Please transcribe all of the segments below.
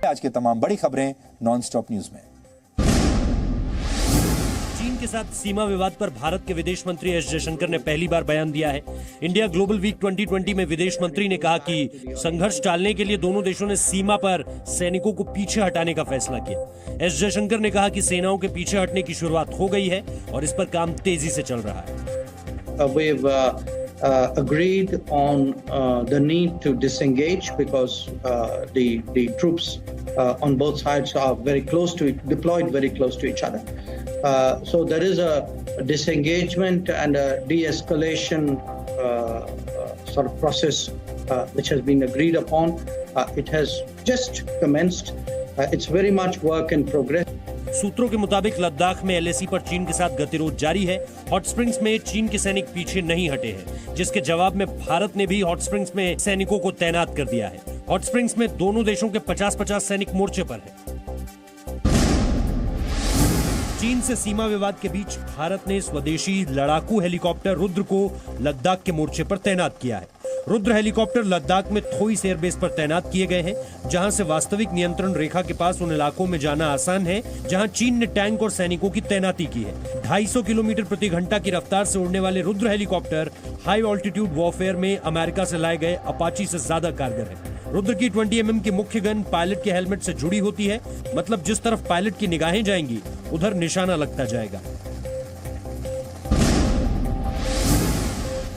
आज की तमाम बड़ी खबरें नॉन-स्टॉप न्यूज में। चीन के साथ सीमा विवाद पर भारत के विदेश मंत्री एस जयशंकर ने पहली बार बयान दिया है। इंडिया ग्लोबल वीक 2020 में विदेश मंत्री ने कहा कि संघर्ष टालने के लिए दोनों देशों ने सीमा पर सैनिकों को पीछे हटाने का फैसला किया। एस जयशंकर ने कहा कि सेनाओं के पीछे हटने की शुरुआत हो गई है और इस पर काम तेजी से चल रहा है। Agreed on the need to disengage because the troops on both sides are very close to deployed very close to each other. So there is a disengagement and a de-escalation sort of process which has been agreed upon. It has just commenced. It's very much work in progress. सूत्रों के मुताबिक लद्दाख में LAC पर चीन के साथ गतिरोध जारी है। हॉट स्प्रिंग्स में चीन के सैनिक पीछे नहीं हटे हैं, जिसके जवाब में भारत ने भी हॉट स्प्रिंग्स में सैनिकों को तैनात कर दिया है। हॉट स्प्रिंग्स में दोनों देशों के 50-50 सैनिक मोर्चे पर हैं। चीन से सीमा विवाद के बीच भारत ने स्वदेशी लड़ाकू हेलीकॉप्टर रुद्र को लद्दाख के मोर्चे पर तैनात किया है। रुद्र हेलीकॉप्टर लद्दाख में थोइस एयरबेस पर तैनात किए गए हैं, जहां से वास्तविक नियंत्रण रेखा के पास उन इलाकों में जाना आसान है जहां चीन ने टैंक और सैनिकों की तैनाती की है। 250 किलोमीटर प्रति घंटा की रफ्तार से उड़ने वाले Rudra helicopter high altitude warfare में अमेरिका से लाए गए अपाची से ज्यादा कारगर है। रुद्र की 20 mm की मुख्य गन पायलट के हेलमेट से जुड़ी होती है, मतलब जिस तरफ पायलट की निगाहें जाएंगी उधर निशाना लगता जाएगा।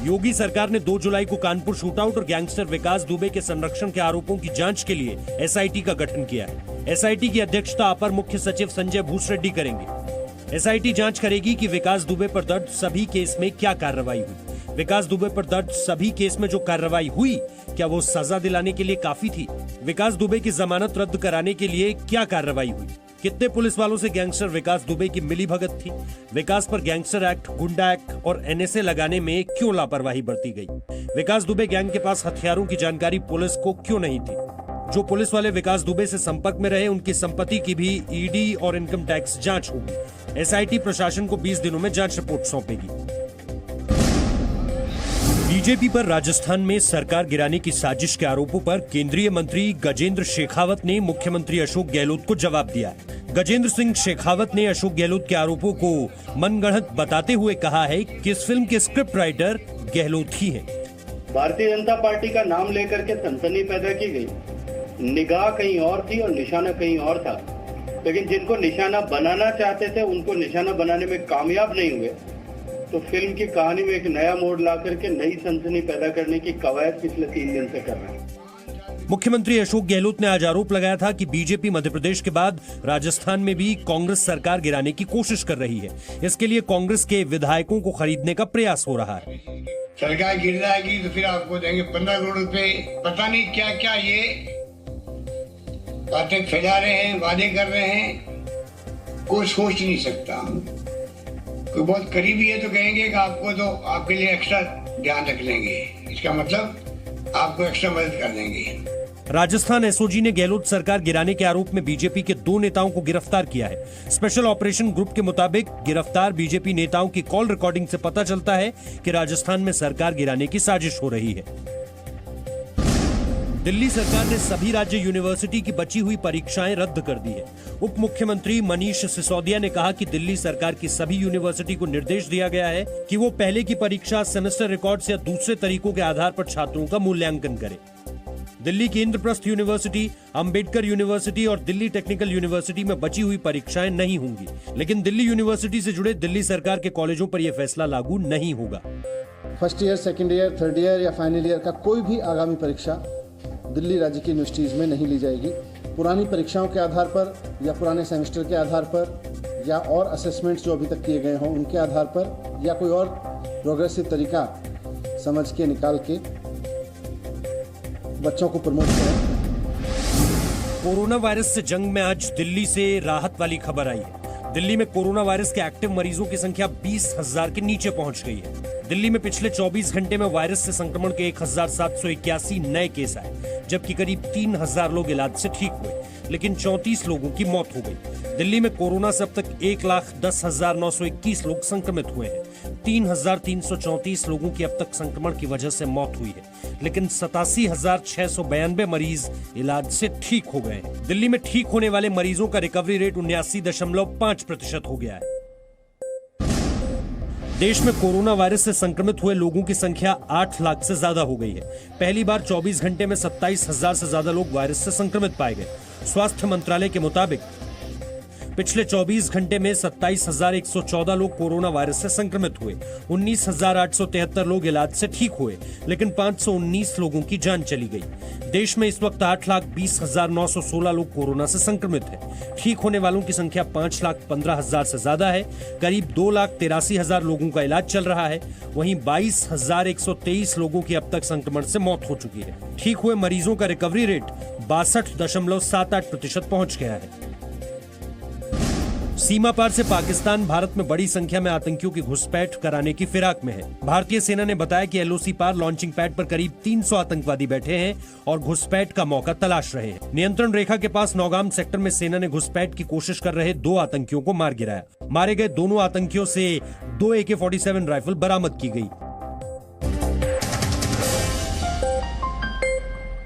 योगी सरकार ने 2 जुलाई को कानपुर शूटआउट और गैंगस्टर विकास दुबे के संरक्षण के आरोपों की जांच के लिए एसआईटी का गठन किया है। एसआईटी की अध्यक्षता अपर मुख्य सचिव संजय भूसरेड्डी करेंगे। एसआईटी जांच करेगी कि विकास दुबे पर दर्ज सभी केस में क्या कार्रवाई हुई। विकास दुबे पर दर्ज सभी केस में जो कार्रवाई हुई, क्या वो सजा दिलाने के लिए काफी थी? विकास दुबे की जमानत रद्द कराने के लिए क्या कार्रवाई हुई? कितने पुलिस वालों से गैंगस्टर विकास दुबे की मिलीभगत थी? विकास पर गैंगस्टर एक्ट, गुंडा एक्ट और एनएसए लगाने में क्यों लापरवाही बरती गई? विकास दुबे गैंग के पास हथियारों की जानकारी पुलिस को क्यों नहीं थी? जो पुलिस वाले विकास दुबे से संपर्क में रहे, उनकी संपत्ति की भी ईडी और इनकम टैक्स जांच होगी। एसआईटी प्रशासन को 20 दिनों में जांच रिपोर्ट सौंपेगी। बीजेपी पर राजस्थान में सरकार गिराने की साजिश के आरोपों पर केंद्रीय मंत्री गजेंद्र शेखावत ने मुख्यमंत्री अशोक गहलोत को जवाब दिया है। गजेंद्र सिंह शेखावत ने अशोक गहलोत के आरोपों को मनगढ़ंत बताते हुए कहा है कि इस फिल्म के स्क्रिप्ट राइटर गहलोत ही हैं। भारतीय जनता पार्टी का नाम लेकर के सनसनी पैदा की गई। निगाह कहीं और थी और निशाना कहीं और था, लेकिन जिनको निशाना बनाना चाहते थे उनको निशाना बनाने में कामयाब नहीं हुए। तो फिल्म की कहानी में एक नया मोड़ ला करके नई सनसनी पैदा करने की कवायद पिछले 3 दिन से कर रहे हैं। मुख्यमंत्री अशोक गहलोत ने आज आरोप लगाया था कि बीजेपी मध्य प्रदेश के बाद राजस्थान में भी कांग्रेस सरकार गिराने की कोशिश कर रही है। इसके लिए कांग्रेस के विधायकों को खरीदने का प्रयास हो रहा है। सरकार गिर जाएगी तो फिर आपको देंगे 15 करोड़ रुपए। पता नहीं क्या क्या ये बातें फैला रहे हैं, वादे कर रहे हैं, कोई सोच नहीं सकता। कोई बहुत करीबी है तो कहेंगे कि आपको तो आपके लिए एक्स्ट्रा ध्यान रख लेंगे, इसका मतलब आपको एक्स्ट्रा मदद कर देंगे। राजस्थान एसओजी ने गहलोत सरकार गिराने के आरोप में बीजेपी के 2 नेताओं को गिरफ्तार किया है। स्पेशल ऑपरेशन ग्रुप के मुताबिक गिरफ्तार बीजेपी नेताओं की कॉल रिकॉर्डिंग से पता चलता है कि राजस्थान में सरकार गिराने की साजिश हो रही है। दिल्ली सरकार ने सभी राज्य यूनिवर्सिटी की बची हुई परीक्षाएं रद्द कर दी है। उप मुख्यमंत्री मनीष सिसोदिया ने कहा कि दिल्ली सरकार की सभी यूनिवर्सिटी को निर्देश दिया गया है कि वो पहले की परीक्षा सेमेस्टर रिकॉर्ड्स या दूसरे तरीकों के आधार पर छात्रों का मूल्यांकन करे। दिल्ली की इंद्रप्रस्थ यूनिवर्सिटी, अंबेडकर यूनिवर्सिटी और दिल्ली टेक्निकल यूनिवर्सिटी में बची हुई परीक्षाएं नहीं होंगी, लेकिन दिल्ली यूनिवर्सिटी से जुड़े दिल्ली सरकार के कॉलेजों पर यह फैसला लागू नहीं होगा। First year, second year, third year या फाइनल ईयर का कोई भी आगामी परीक्षा दिल्ली राज्य की यूनिवर्सिटीज में नहीं ली जाएगी। पुरानी परीक्षाओं के आधार पर या पुराने सेमेस्टर के आधार पर या और असेसमेंट्स जो अभी तक किए गए हों उनके आधार पर या कोई और प्रोग्रेसिव तरीका समझ के निकाल के बच्चों को प्रमोट करें। कोरोना वायरस से जंग में आज दिल्ली से राहत वाली खबर आई है। दिल्ली में कोरोना वायरस के एक्टिव मरीजों की संख्या 20,000 के नीचे पहुंच गई है। दिल्ली में पिछले 24 घंटे में वायरस से संक्रमण के 1,781 नए केस आए, जबकि करीब 3000 लोग इलाज से ठीक हुए, लेकिन 34 लोगों की मौत हो गई। दिल्ली में कोरोना से अब तक 1,10,921 लोग संक्रमित हुए हैं। 3,334 लोगों की अब तक संक्रमण की वजह से मौत हुई है, लेकिन 87,692 मरीज इलाज से ठीक हो गए हैं। दिल्ली में ठीक होने वाले मरीजों का रिकवरी रेट 79.5% हो गया है। देश में कोरोना वायरस से संक्रमित हुए लोगों की संख्या 8 लाख से ज्यादा हो गई है। पहली बार 24 घंटे में 27,000 से ज्यादा लोग वायरस से संक्रमित पाए गए। स्वास्थ्य मंत्रालय के मुताबिक पिछले 24 घंटे में 27,114 लोग कोरोना वायरस से संक्रमित हुए, 19,873 लोग इलाज से ठीक हुए, लेकिन 519 लोगों की जान चली गई। देश में इस वक्त 8,20,916 लोग कोरोना से संक्रमित हैं। ठीक होने वालों की संख्या 5,15,000 से ज्यादा है। करीब 2,83,000 लोगों का इलाज चल रहा है। वहीं 22,123 लोगों की अब तक संक्रमण से मौत हो चुकी है। ठीक हुए मरीजों का रिकवरी रेट 62.78% पहुंच गया है। सीमा पार से पाकिस्तान भारत में बड़ी संख्या में आतंकियों की घुसपैठ कराने की फिराक में है। भारतीय सेना ने बताया कि एलओसी पार लॉन्चिंग पैड पर करीब 300 आतंकवादी बैठे हैं और घुसपैठ का मौका तलाश रहे हैं। नियंत्रण रेखा के पास नौगाम सेक्टर में सेना ने घुसपैठ की कोशिश कर रहे 2 आतंकियों को मार गिराया। मारे गए दोनों आतंकियों से 2 AK-47 राइफल बरामद की गई।